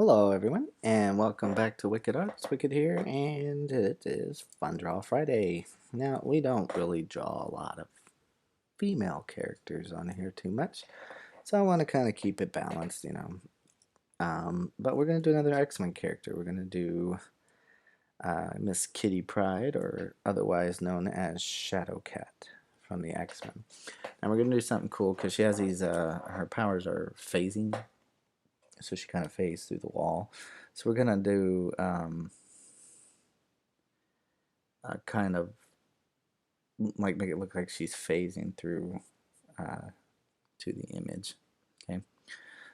Hello, everyone, and welcome back to Wicked Arts. Wicked here, and it is Fun Draw Friday. Now, we don't really draw a lot of female characters on here too much, so I want to kind of keep it balanced. But we're going to do another X-Men character. We're going to do Miss Kitty Pryde, or otherwise known as Shadowcat from the X-Men. And we're going to do something cool because she has these, her powers are phasing, so she kind of phased through the wall. So we're gonna do a kind of like make it look like she's phasing through to the image. Okay.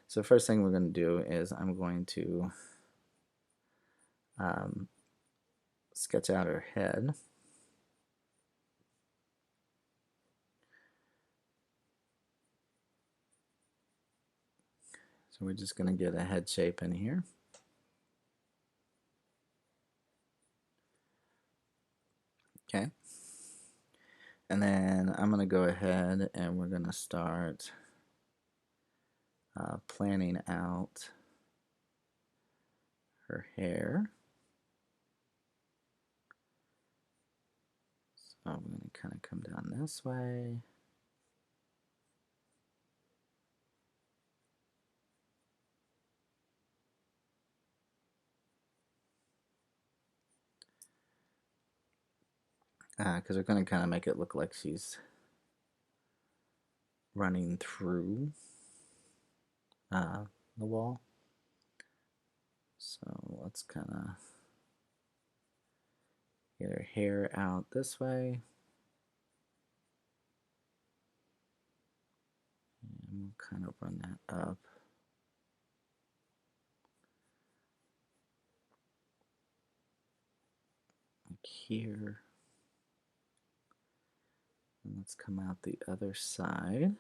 So first thing we're gonna do is I'm going to um, sketch out her head. So we're just gonna get a head shape in here. Okay. And then I'm gonna go ahead and we're gonna start planning out her hair. So I'm going to kind of come down this way. Because we're going to kind of make it look like she's running through the wall. So let's kind of get her hair out this way. And we'll kind of run that up. Like here. And let's come out the other side.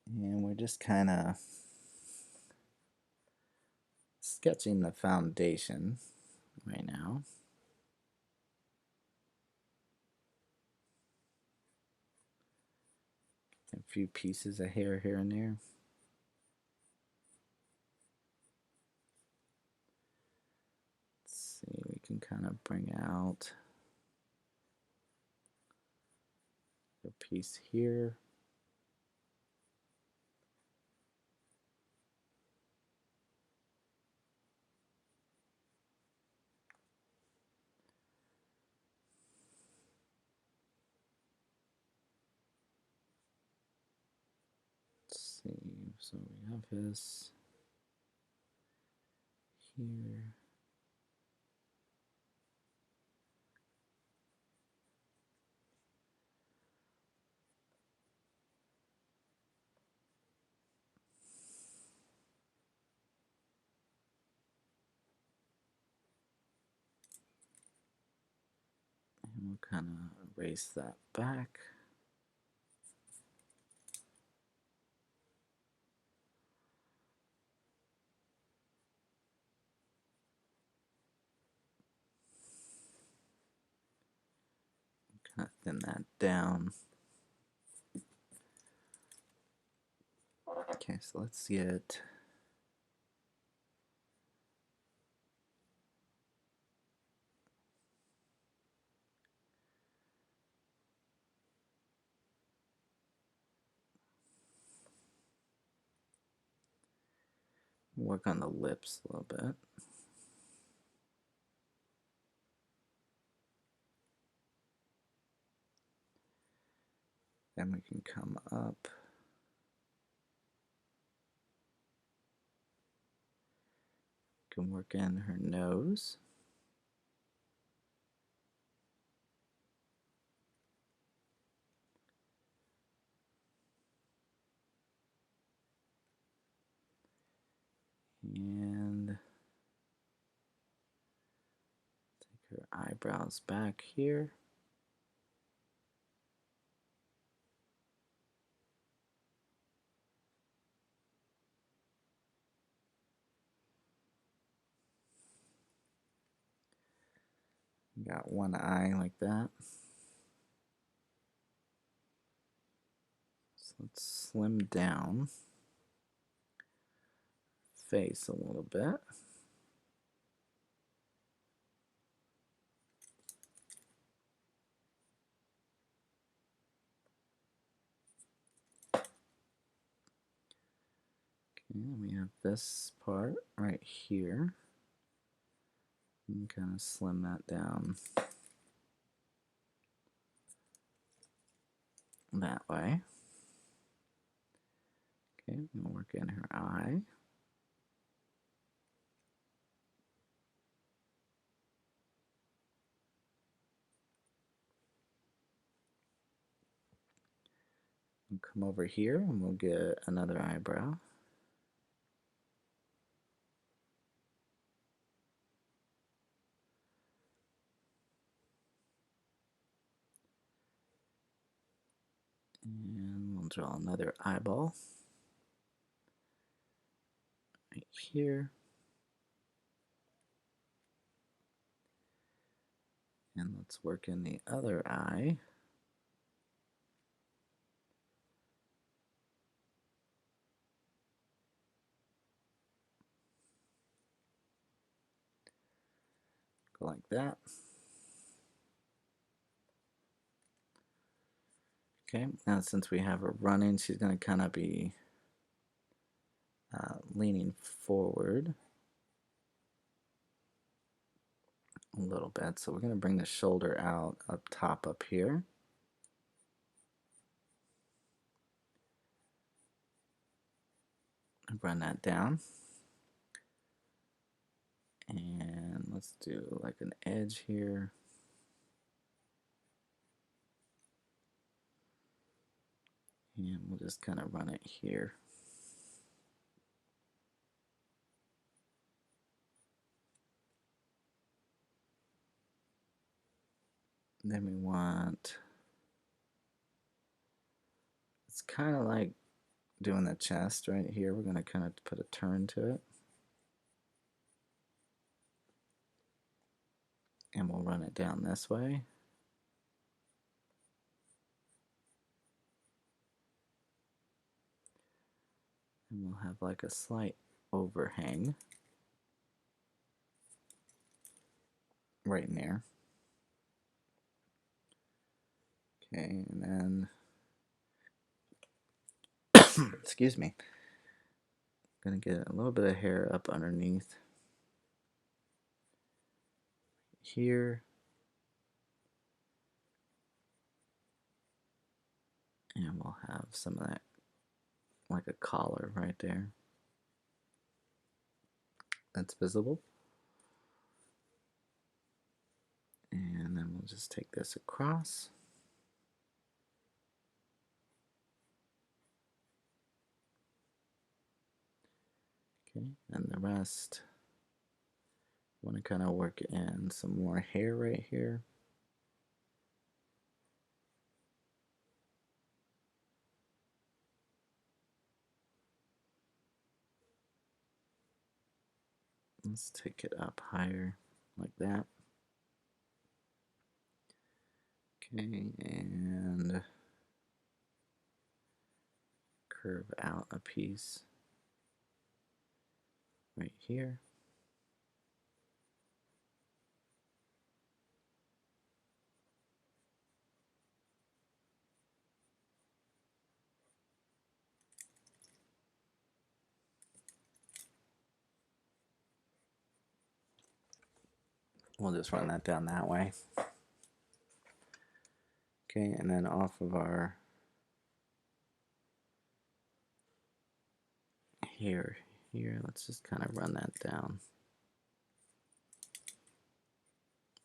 And we're just kind of sketching the foundation right now. A few pieces of hair here and there. Let's see, we can kind of bring out a piece here. Let's see, so we have this here. And we'll kind of erase that back. Kind of thin that down. Okay, so let's get work on the lips a little bit. Then we can come up. Can work in her nose. And take her eyebrows back here. Got one eye like that. So let's slim down face a little bit. Okay, we have this part right here. And kind of slim that down that way. Okay, we'll work in her eye. We'll come over here and we'll get another eyebrow. And we'll draw another eyeball right here. And let's work in the other eye. Go like that. Okay, now since we have her running, she's going to kind of be leaning forward a little bit. So we're going to bring the shoulder out up top up here. Run that down. And let's do like an edge here. And we'll just kind of run it here. Then we want, it's kind of like doing the chest right here. We're going to kind of put a turn to it. And we'll run it down this way. And we'll have like a slight overhang right in there. Okay, and then, excuse me, gonna get a little bit of hair up underneath here. And we'll have some of that, like a collar right there. That's visible. And then we'll just take this across. Okay, and the rest, want to kind of work in some more hair right here. Let's take it up higher like that. Okay, and curve out a piece right here. We'll just run that down that way. Okay, and then off of our hair here, let's just kind of run that down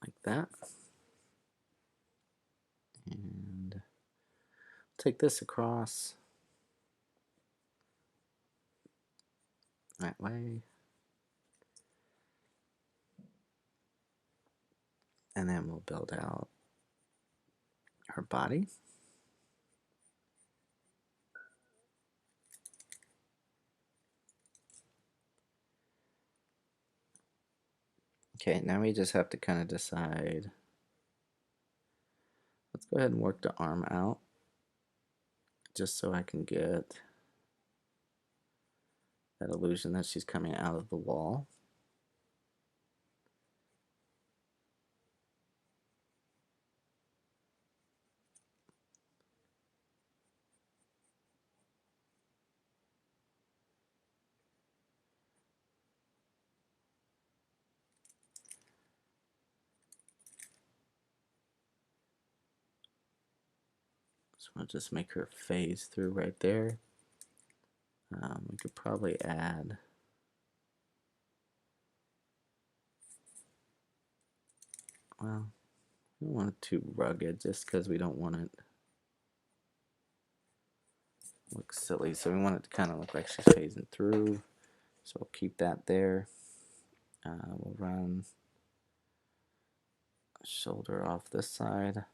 like that. And take this across that way. And then we'll build out her body. Okay, now we just have to kind of decide Let's go ahead and work the arm out just so I can get that illusion that she's coming out of the wall. So I'll just make her phase through right there. We could probably add, well, we don't want it too rugged just because we don't want it to look silly. So we want it to kind of look like she's phasing through. So we'll keep that there. We'll run shoulder off this side.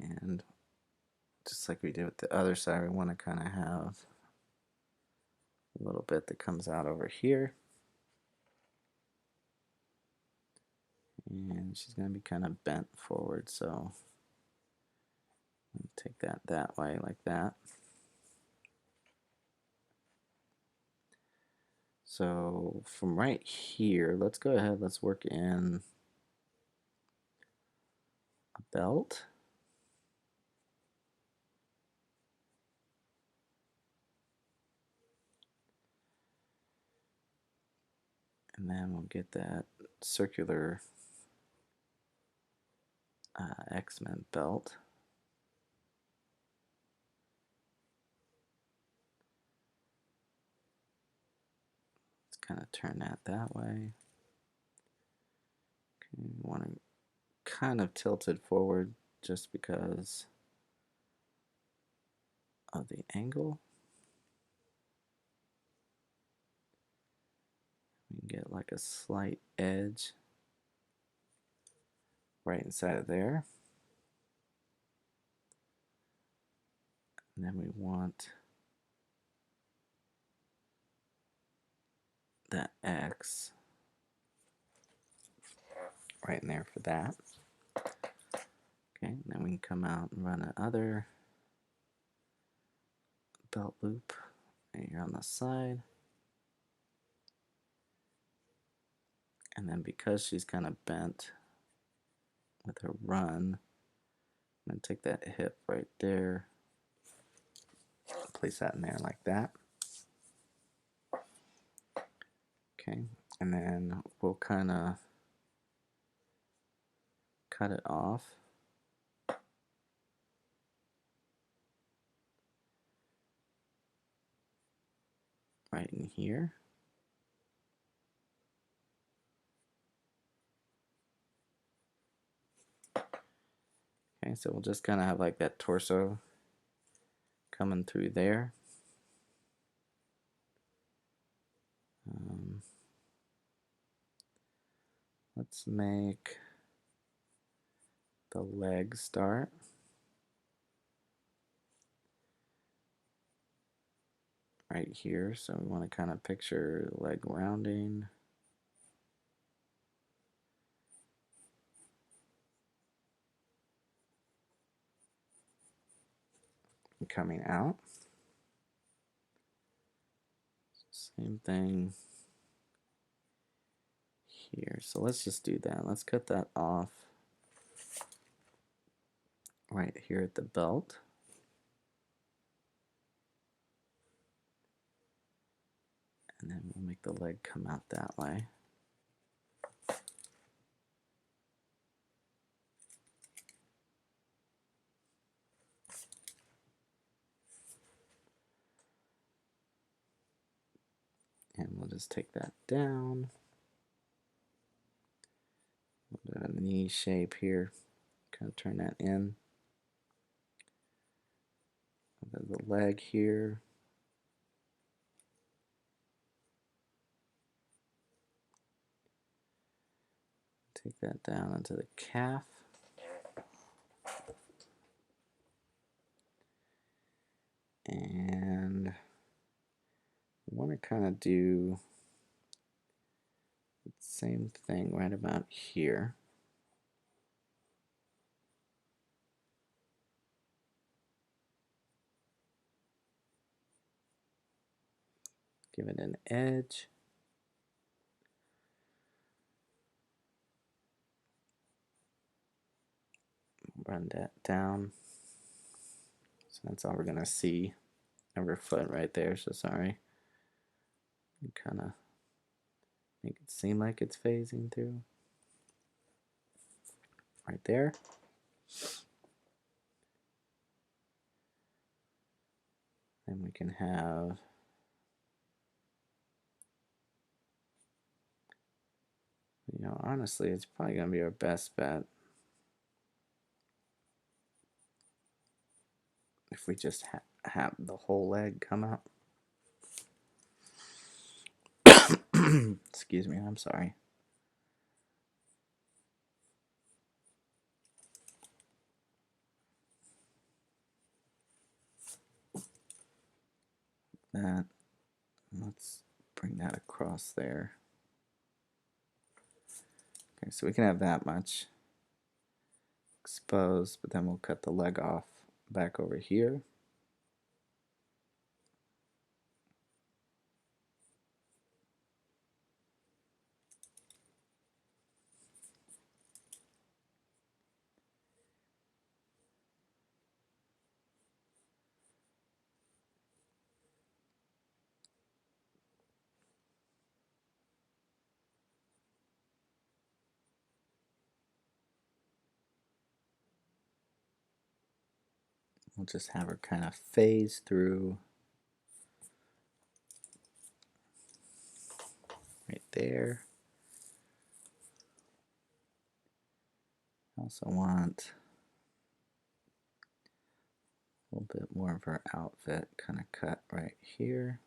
And just like we did with the other side, we want to kind of have a little bit that comes out over here. And she's going to be kind of bent forward, so take that way like that. So from right here, let's go ahead, let's work in a belt. And then we'll get that circular X-Men belt. Let's kind of turn that way. Okay, we want to kind of tilt it forward just because of the angle. We can get like a slight edge right inside of there. And then we want that X right in there for that. Okay, and then we can come out and run another belt loop right here on the side. And then because she's kind of bent with her run, I'm going to take that hip right there, place that in there like that. Okay, and then we'll kind of cut it off right in here. Okay, so we'll just kind of have like that torso coming through there. Let's make the leg start right here. So we want to kind of picture leg rounding. And coming out. Same thing here. So let's just do that. Let's cut that off right here at the belt. And then we'll make the leg come out that way. And we'll just take that down. We'll do a knee shape here. Kind of turn that in. The leg here. Take that down into the calf. And I want to kind of do, let's same thing right about here. Give it an edge. Run that down. So that's all we're gonna see. Every foot right there, so sorry. Kind of make it seem like it's phasing through. Right there. Then we can have honestly, it's probably gonna be our best bet if we just have the whole leg come out. Excuse me, I'm sorry. That, let's bring that across there. Okay, so we can have that much exposed, but then we'll cut the leg off back over here. We'll just have her kind of phase through right there. Also want a little bit more of her outfit kind of cut right here.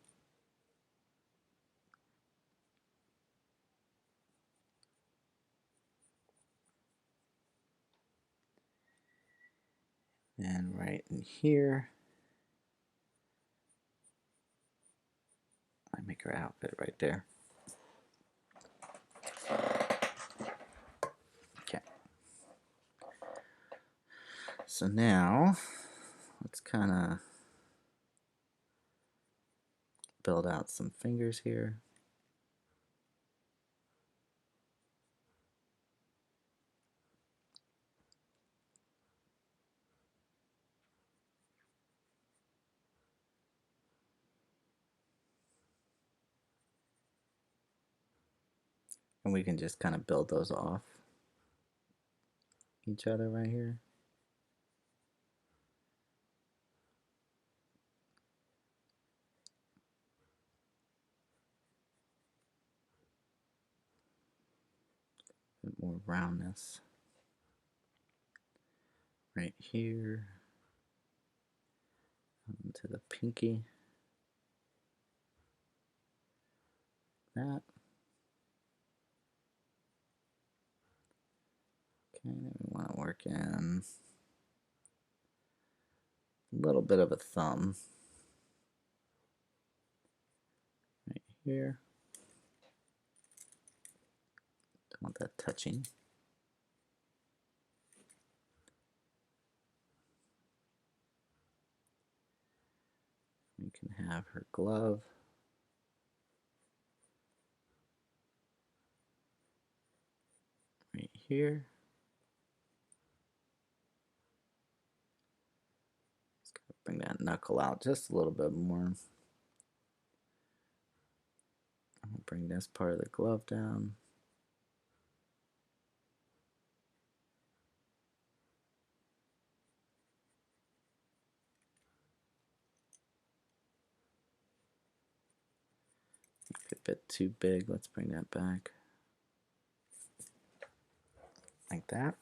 And right in here, I make her outfit right there. Okay. So now, let's kind of build out some fingers here. And we can just kind of build those off each other right here. A bit more roundness right here onto the pinky. That. Okay, then we want to work in a little bit of a thumb right here. Don't want that touching. We can have her glove. Right here. Just gotta bring that knuckle out just a little bit more. I'll bring this part of the glove down. A bit too big. Let's bring that back. Like that.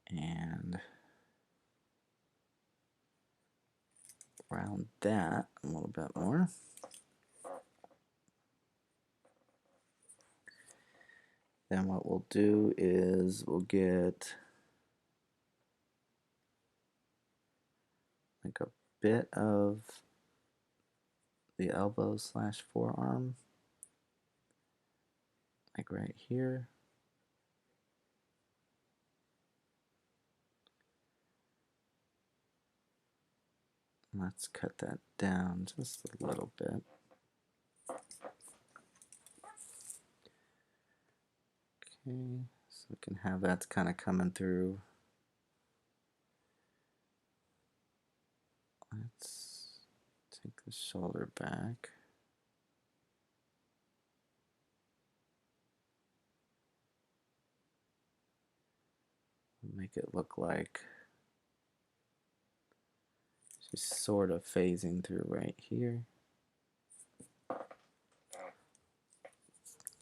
And round that a little bit more. Then what we'll do is we'll get like a bit of the elbow / forearm like right here. Let's cut that down just a little bit. Okay, so we can have that kind of coming through. Let's take the shoulder back. Make it look like she's sort of phasing through right here.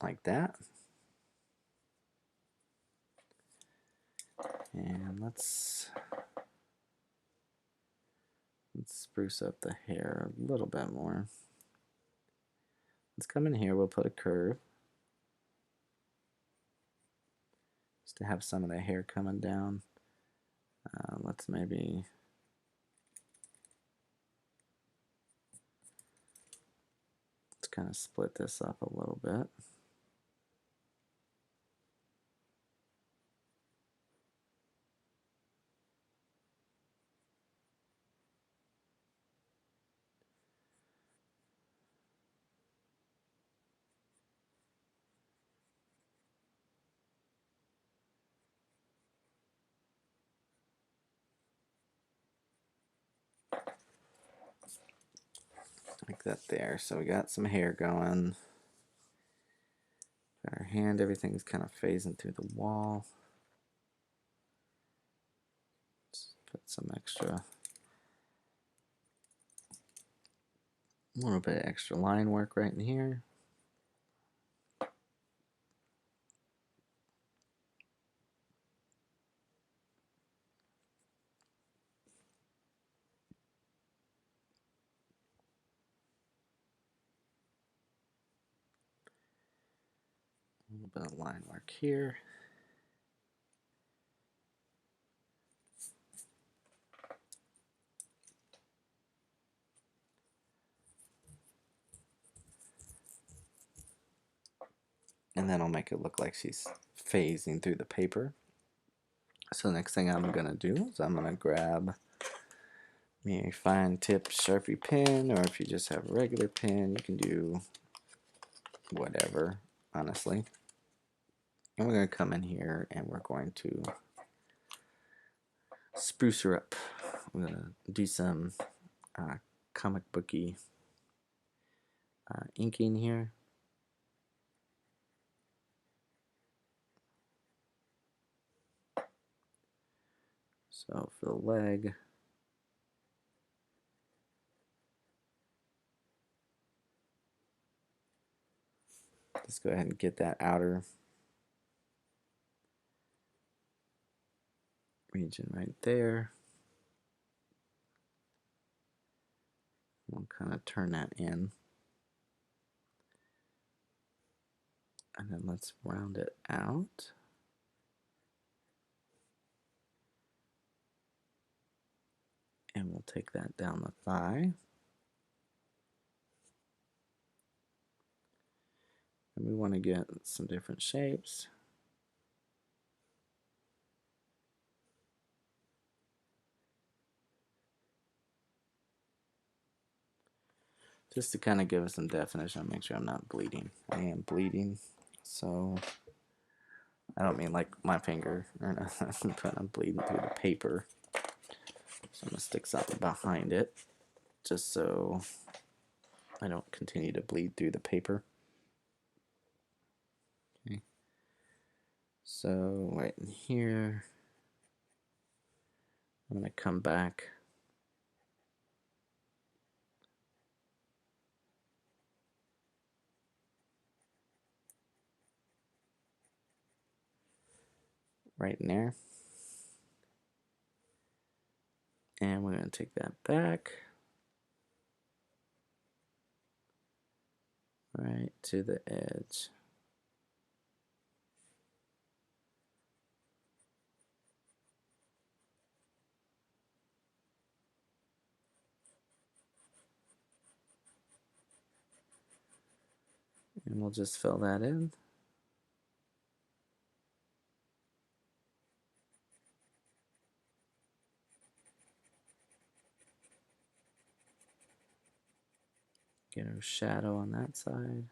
Like that. And let's spruce up the hair a little bit more. Let's come in here, we'll put a curve. Just to have some of the hair coming down. Let's maybe kind of split this up a little bit. Like that there. So we got some hair going. Got our hand, everything's kind of phasing through the wall. Let's put some extra, a little bit extra line work right in here. A little bit of line work here. And then I'll make it look like she's phasing through the paper. So the next thing I'm gonna do is I'm gonna grab me a fine tip Sharpie pen, or if you just have a regular pen, you can do whatever, honestly. And we're gonna come in here and we're going to spruce her up. I'm gonna do some comic booky inking here. So for the leg, just go ahead and get that outer region right there. We'll kind of turn that in. And then let's round it out. And we'll take that down the thigh. And we want to get some different shapes. Just to kind of give us some definition, make sure I'm not bleeding. I am bleeding, so I don't mean like my finger or nothing, but I'm bleeding through the paper. So I'm going to stick something behind it just so I don't continue to bleed through the paper. Okay. So right in here, I'm going to come back right in there. And we're going to take that back right to the edge. And we'll just fill that in. Get our shadow on that side.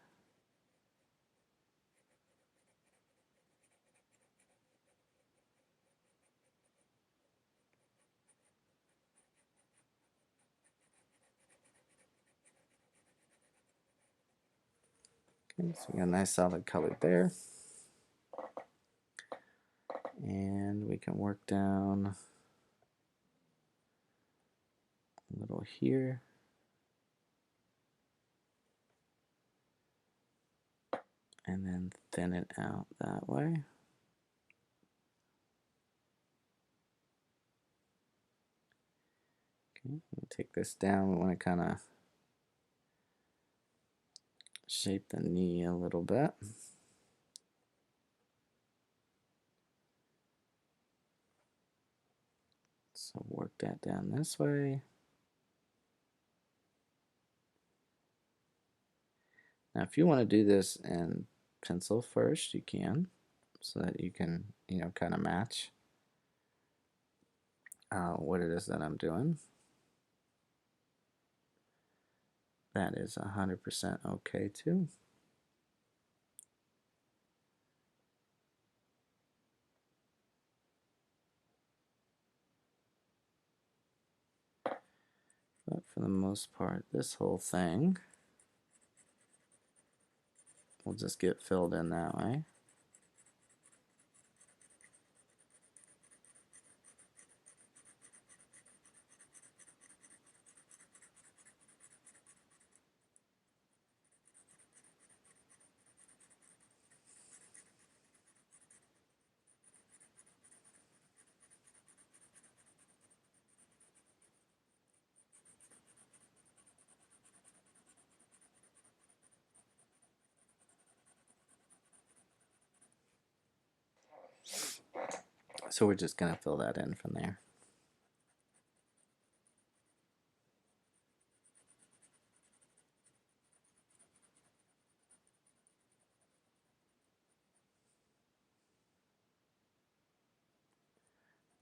Okay, so we got a nice solid color there. And we can work down a little here. And then thin it out that way. Okay, take this down. We want to kind of shape the knee a little bit. So work that down this way. Now, if you want to do this in pencil first, you can, so that you can, kind of match what it is that I'm doing. That is 100% okay too. But for the most part, this whole thing will just get filled in that way. So we're just going to fill that in from there.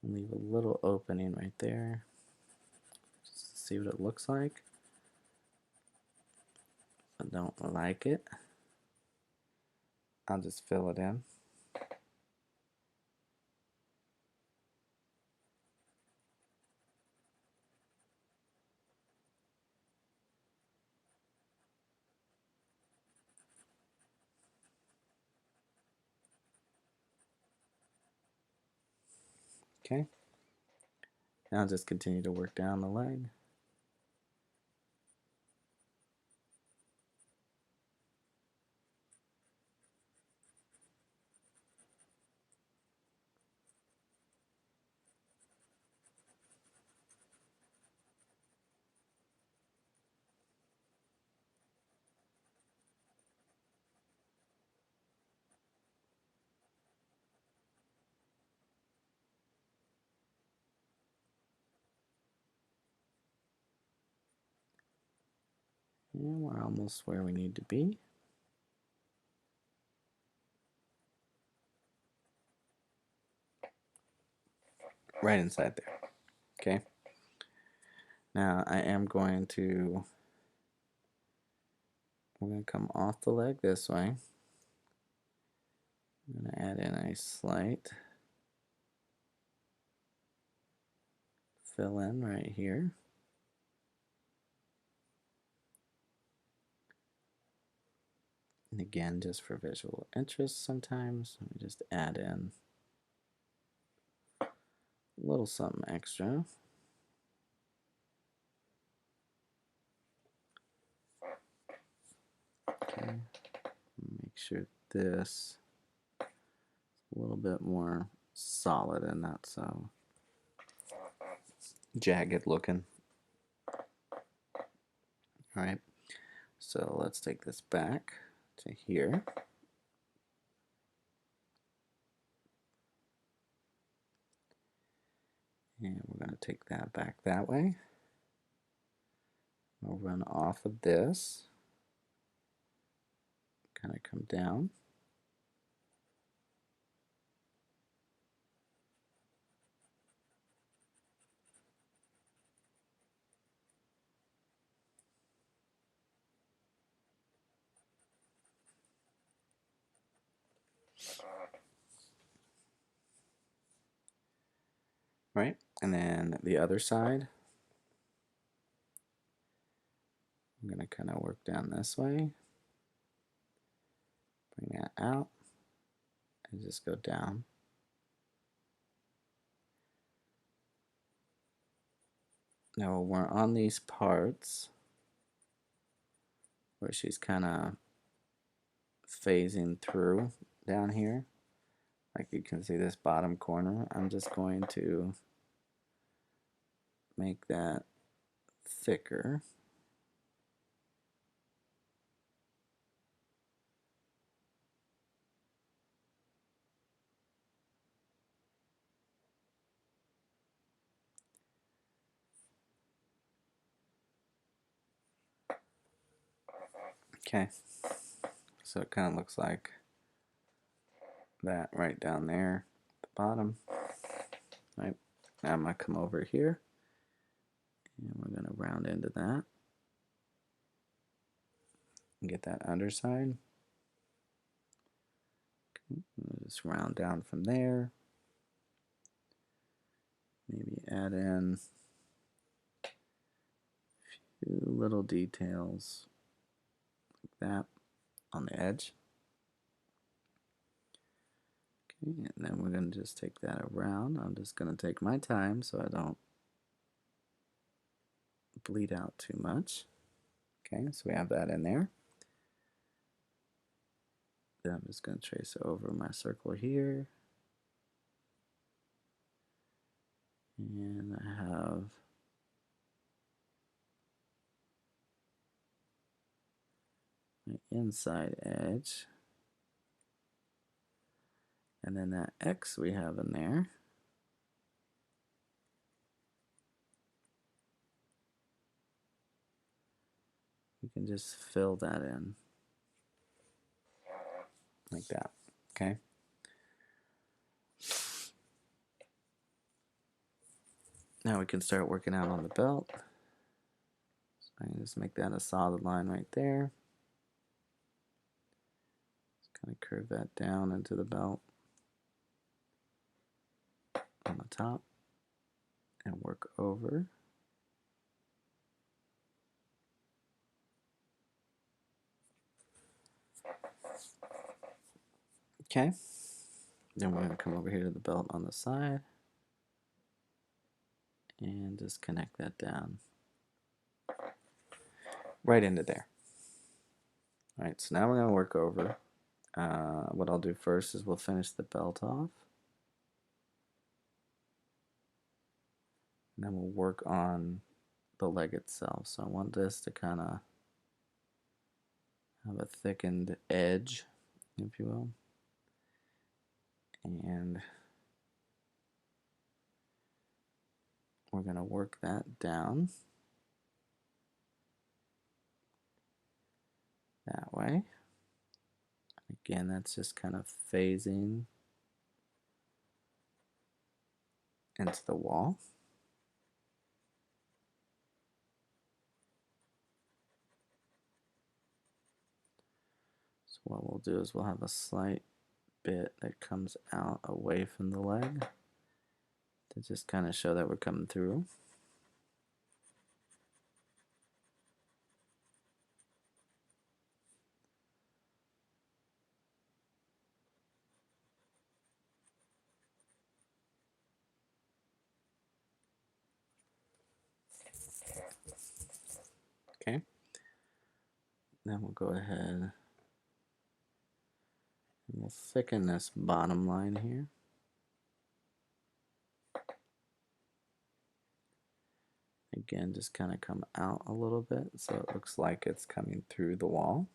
Leave a little opening right there, just to see what it looks like. If I don't like it, I'll just fill it in. Okay. Now I'll just continue to work down the leg. And we're almost where we need to be. Right inside there. Okay. Now I am going to, we're going to come off the leg this way. I'm going to add in a slight fill in right here. And again, just for visual interest sometimes, we just add in a little something extra. Okay, make sure this is a little bit more solid and not so jagged looking. All right, so let's take this back to here. And we're going to take that back that way. We'll run off of this, kind of come down. Right? And then the other side, I'm going to kind of work down this way, bring that out, and just go down. Now we're on these parts where she's kind of phasing through down here. Like you can see this bottom corner. I'm just going to make that thicker. Okay, so it kind of looks like that right down there at the bottom. Right, now I'm going to come over here and we're going to round into that and get that underside. Okay, just round down from there. Maybe add in a few little details like that on the edge. Okay, and then we're going to just take that around. I'm just going to take my time so I don't bleed out too much. Okay, so we have that in there. Then I'm just going to trace over my circle here. And I have my inside edge. And then that X we have in there. We can just fill that in like that, okay? Now we can start working out on the belt. So I can just make that a solid line right there. Just kind of curve that down into the belt on the top and work over. Okay, then we're going to come over here to the belt on the side and just connect that down right into there. All right, so now we're going to work over. What I'll do first is we'll finish the belt off. And then we'll work on the leg itself. So I want this to kind of have a thickened edge, if you will. And we're going to work that down that way. Again, that's just kind of phasing into the wall. So what we'll do is we'll have a slight bit that comes out away from the leg to just kind of show that we're coming through. Okay. Then we'll go ahead and we'll thicken this bottom line here. Again, just kind of come out a little bit so it looks like it's coming through the wall.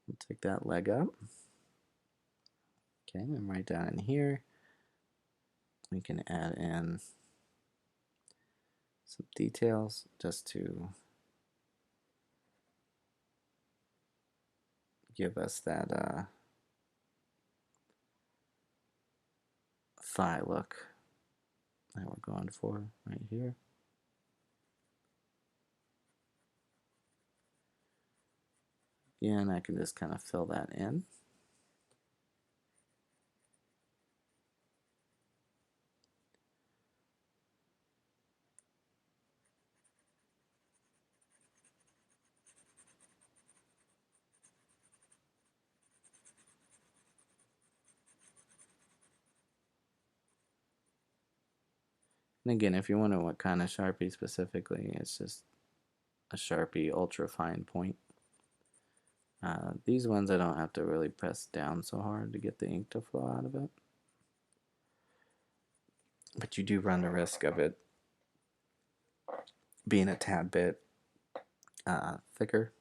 We'll take that leg up. Okay, and right down in here, we can add in some details just to give us that thigh look that we're going for right here. Again, I can just kind of fill that in. And again, if you wonder what kind of Sharpie specifically, it's just a Sharpie ultra fine point. These ones I don't have to really press down so hard to get the ink to flow out of it. But you do run the risk of it being a tad bit thicker.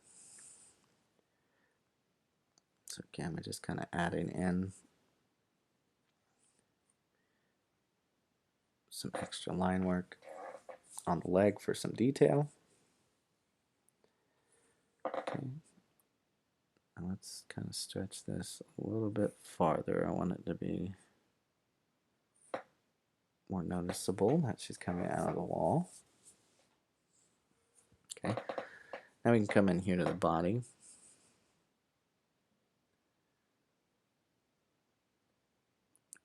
So again, we're just kind of adding in some extra line work on the leg for some detail. Okay. Now let's kind of stretch this a little bit farther. I want it to be more noticeable that she's coming out of the wall. Okay. Now we can come in here to the body.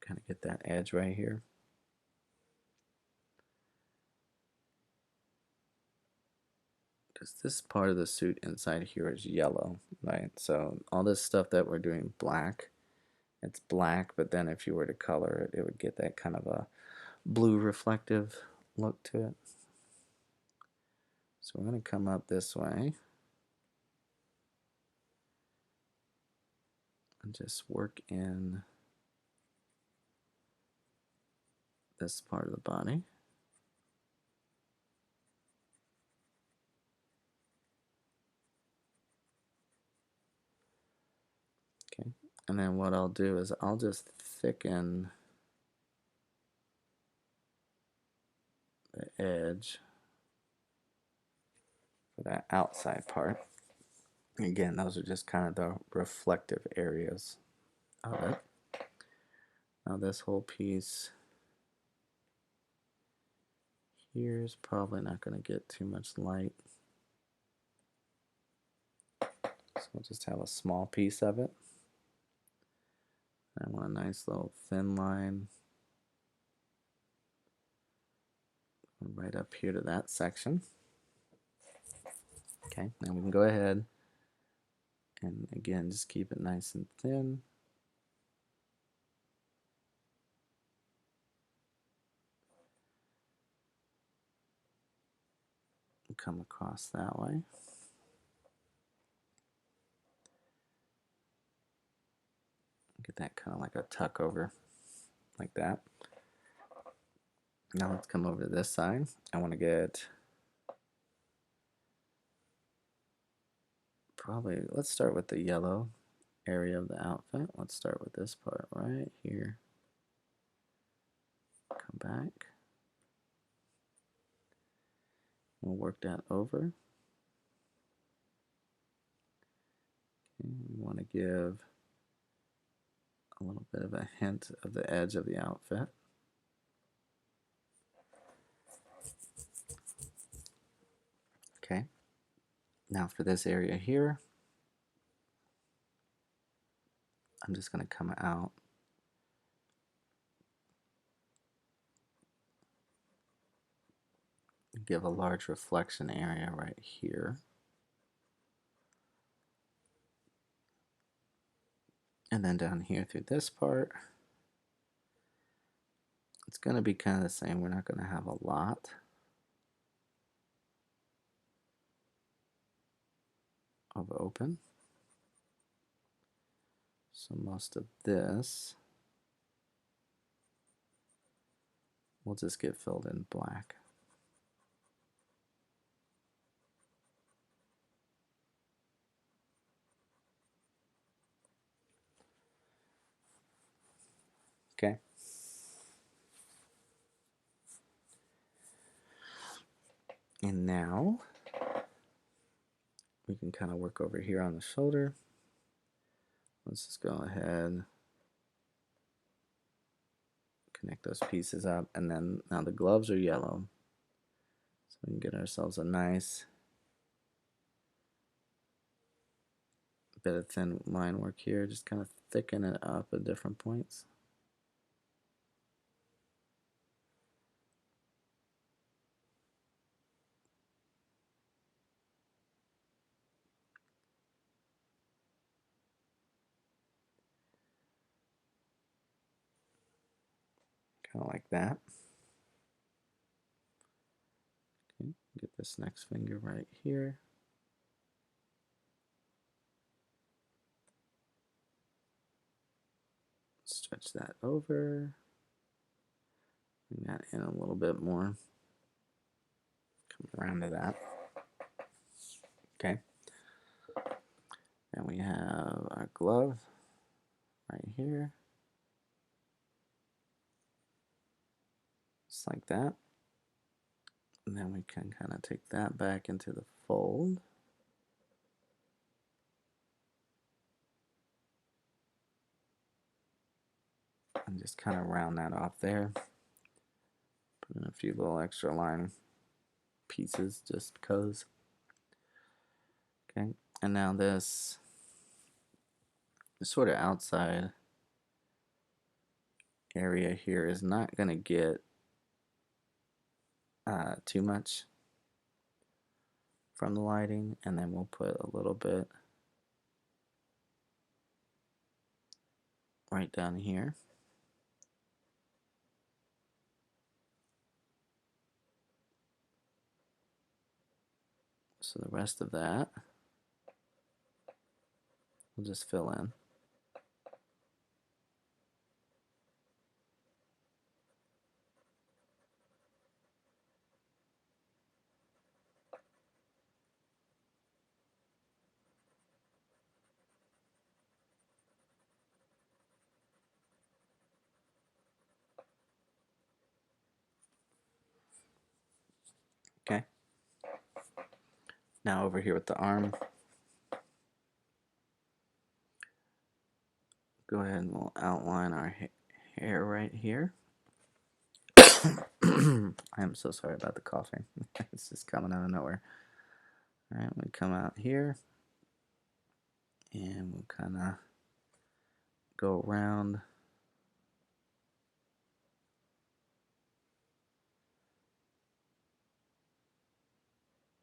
Kind of get that edge right here. Because this part of the suit inside here is yellow, right? So all this stuff that we're doing black, it's black, but then if you were to color it, it would get that kind of a blue reflective look to it. So we're going to come up this way and just work in this part of the body. Okay, and then what I'll do is I'll just thicken the edge for that outside part. Again, those are just kind of the reflective areas of it. Now this whole piece here is probably not going to get too much light. So we'll just have a small piece of it. I want a nice little thin line right up here to that section. Okay, now we can go ahead and again just keep it nice and thin. Come across that way. Get that kind of like a tuck over, like that. Now let's come over to this side. I want to get probably, let's start with the yellow area of the outfit. Let's start with this part right here. Come back. We'll work that over. Okay, we want to give a little bit of a hint of the edge of the outfit. Okay, now for this area here, I'm just going to come out and give a large reflection area right here. And then down here through this part, it's going to be kind of the same. We're not going to have a lot of open. So most of this will just get filled in black. Okay. And now we can kind of work over here on the shoulder. Let's just go ahead, connect those pieces up, and then now the gloves are yellow. So we can get ourselves a nice bit of thin line work here, just kind of thicken it up at different points. Kind of like that. this next finger right here. Stretch that over. Bring that in a little bit more. Come around to that. Okay. And we have our glove right here. Just like that. And then we can kind of take that back into the fold. And just kind of round that off there. Put in a few little extra line pieces just because. Okay, and now this sort of outside area here is not going to get too much from the lighting, and then we'll put a little bit right down here. So the rest of that we'll just fill in. Okay. Now over here with the arm, go ahead and we'll outline our hair right here. I am so sorry about the coughing. It's just coming out of nowhere. All right, we come out here, and we'll kind of go around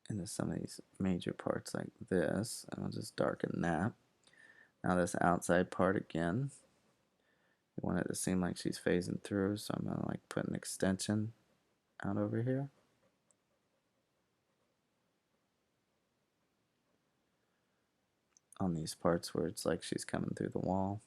into some of these major parts like this, and I'll just darken that. Now this outside part again, we want it to seem like she's phasing through, so I'm going to like put an extension out over here. On these parts where it's like she's coming through the wall.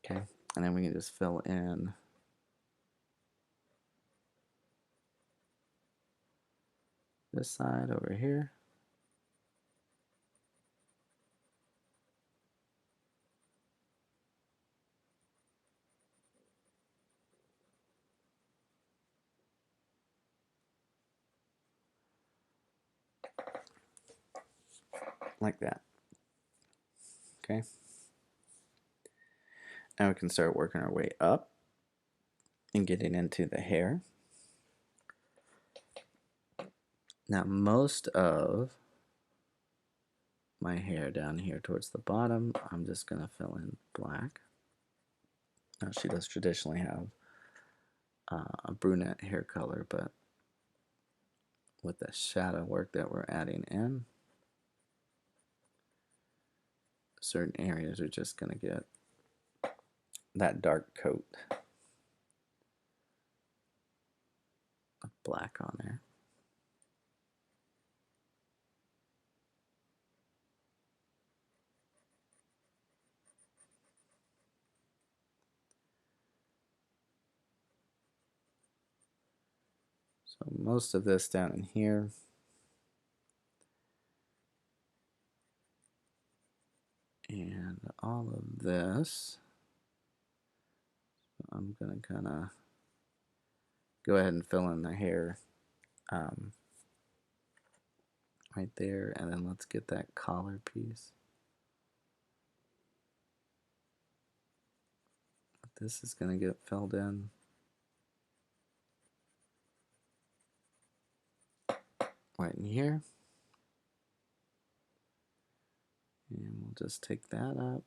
Okay, and then we can just fill in this side over here. Like that. Okay. Now we can start working our way up and getting into the hair. Now most of my hair down here towards the bottom, I'm just going to fill in black. Now she does traditionally have a brunette hair color, but with the shadow work that we're adding in, certain areas are just going to get that dark coat of black on there. So most of this down in here, and all of this, I'm going to kind of go ahead and fill in the hair right there, and then let's get that collar piece. This is going to get filled in. Right in here. And we'll just take that up.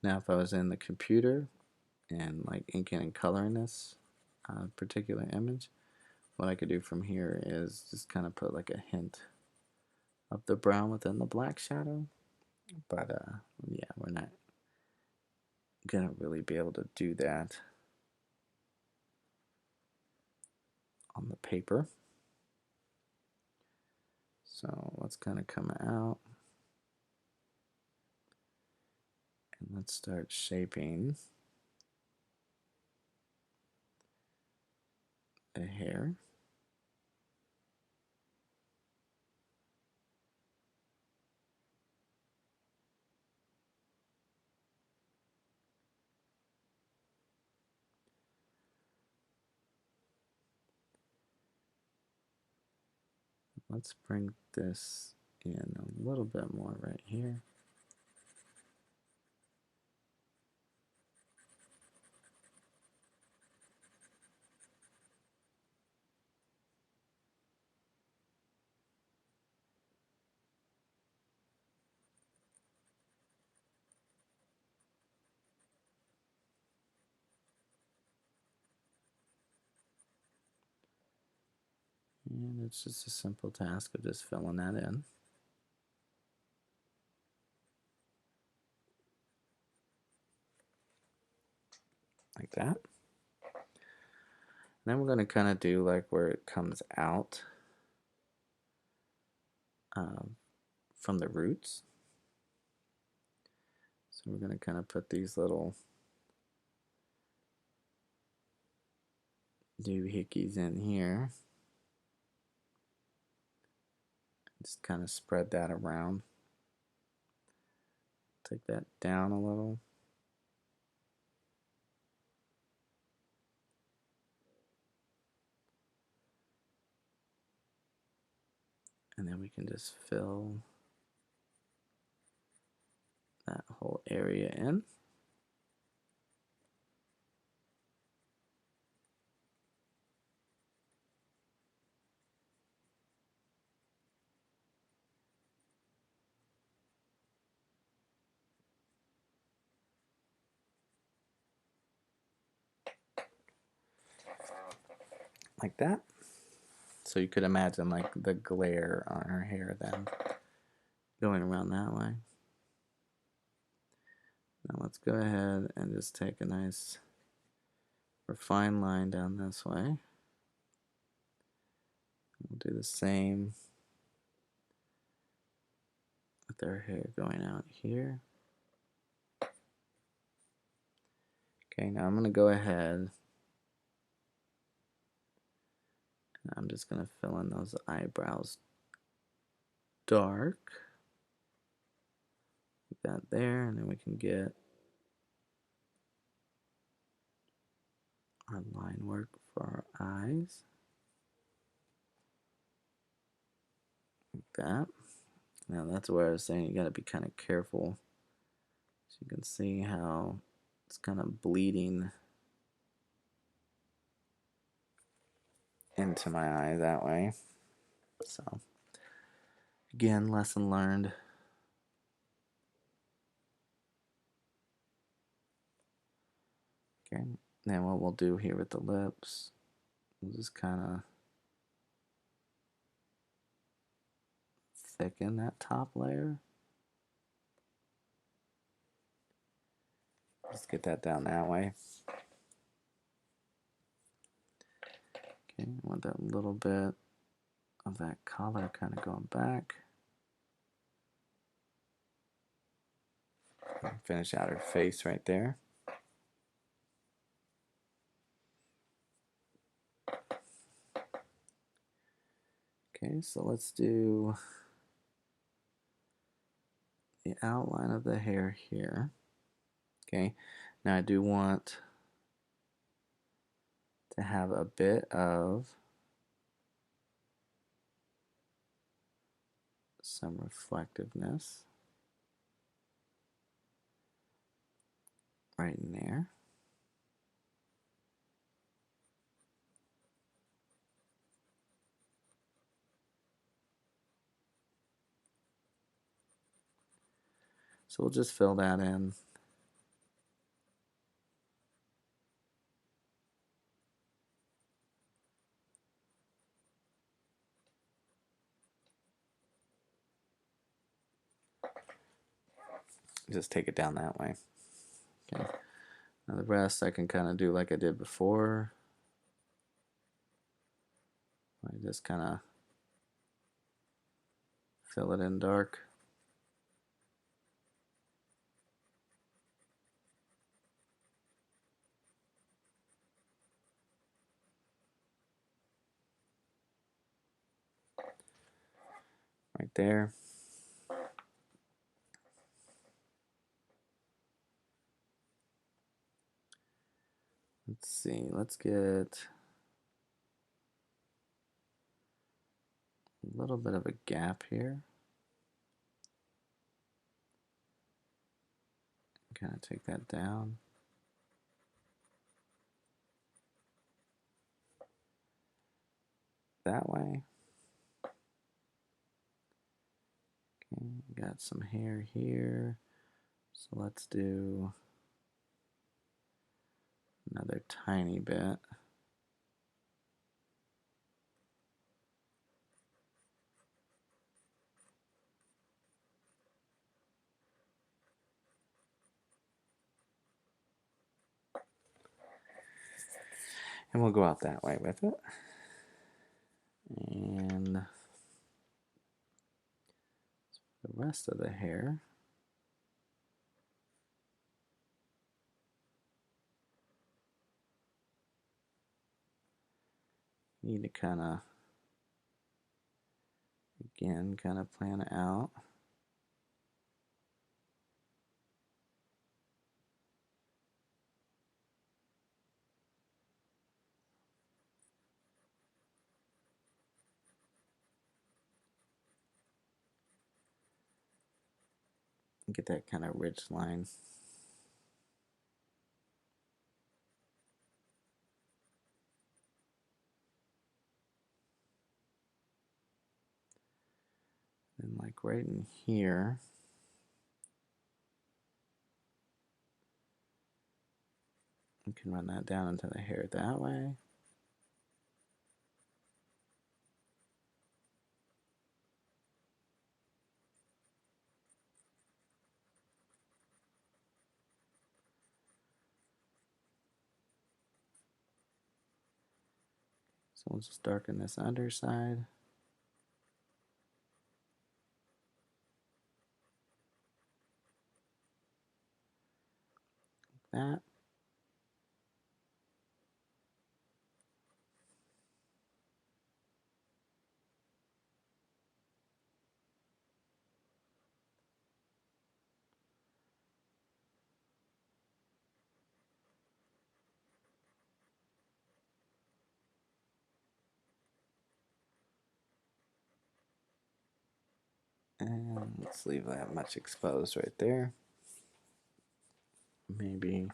Now if I was in the computer and like inking and coloring this particular image, what I could do from here is just kind of put like a hint of the brown within the black shadow. But yeah, we're not gonna really be able to do that on the paper. So let's kind of come out and let's start shaping the hair. Let's bring this in a little bit more right here. And it's just a simple task of just filling that in. Like that. Then we're going to kind of do like where it comes out from the roots. So we're going to kind of put these little doohickeys in here. Just kind of spread that around. Take that down a little. And then we can just fill that whole area in. Like that. So you could imagine like the glare on her hair then going around that way. Now let's go ahead and just take a nice refined line down this way. We'll do the same with our hair going out here. Okay, now I'm going to go ahead and I'm just going to fill in those eyebrows dark. Like that there, and then we can get our line work for our eyes. Like that. Now that's where I was saying you got to be kind of careful. So you can see how it's kind of bleeding into my eye that way. So again, lesson learned. Okay, then what we'll do here with the lips, we'll just kind of thicken that top layer. Just get that down that way. Okay, I want that little bit of that color kind of going back. Finish out her face right there. Okay, so let's do the outline of the hair here. Okay, now I do want to have a bit of some reflectiveness right in there. So we'll just fill that in just take it down that way. Okay. Now the rest I can kind of do like I did before. I just kind of fill it in dark. Right there. Let's see, let's get a little bit of a gap here. Kind of take that down. That way. Okay, got some hair here. So let's do another tiny bit. And we'll go out that way with it. And the rest of the hair. Need to kind of, again, kind of plan it out. Get that kind of ridge line. And like right in here, you can run that down into the hair that way. So we'll just darken this underside. Like that. And let's leave that much exposed right there. Maybe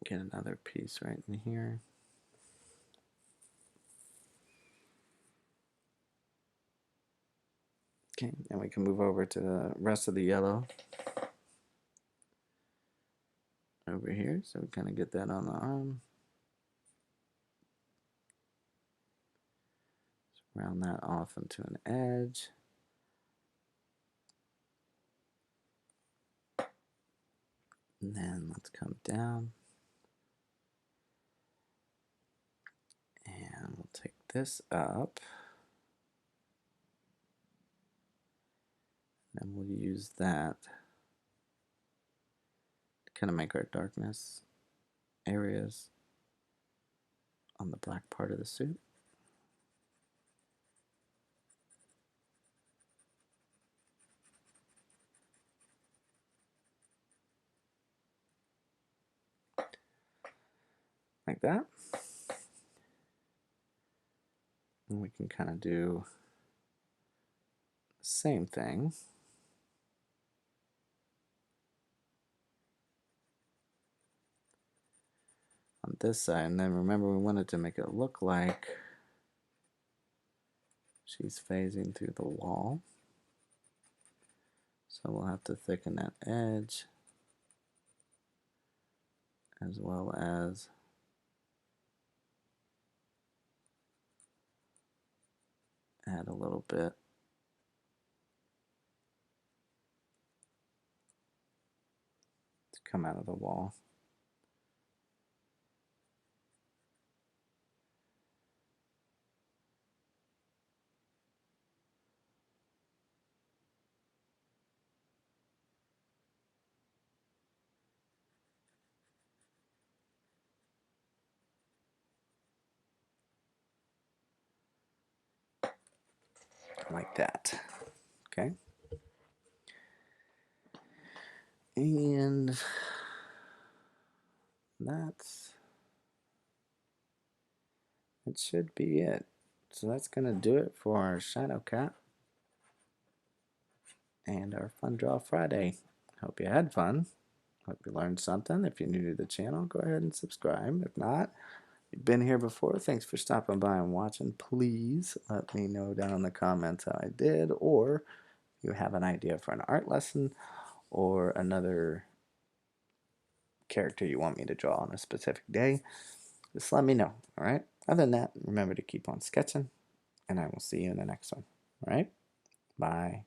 get another piece right in here. Okay, and we can move over to the rest of the yellow over here. So we kind of get that on the arm. Just round that off into an edge. And then let's come down. And we'll take this up. And we'll use that to kind of make our darkness areas on the black part of the suit. Like that. And we can kind of do the same thing on this side. And then remember, we wanted to make it look like she's phasing through the wall. So we'll have to thicken that edge as well as add a little bit come out of the wall. Like that. Okay. And it should be it. So that's going to do it for our Shadowcat and our Fun Draw Friday. Hope you had fun. Hope you learned something. If you're new to the channel, go ahead and subscribe. If not, you've been here before, thanks for stopping by and watching. Please let me know down in the comments how I did, or if you have an idea for an art lesson or another character you want me to draw on a specific day, just let me know, all right? Other than that, remember to keep on sketching, and I will see you in the next one, all right? Bye.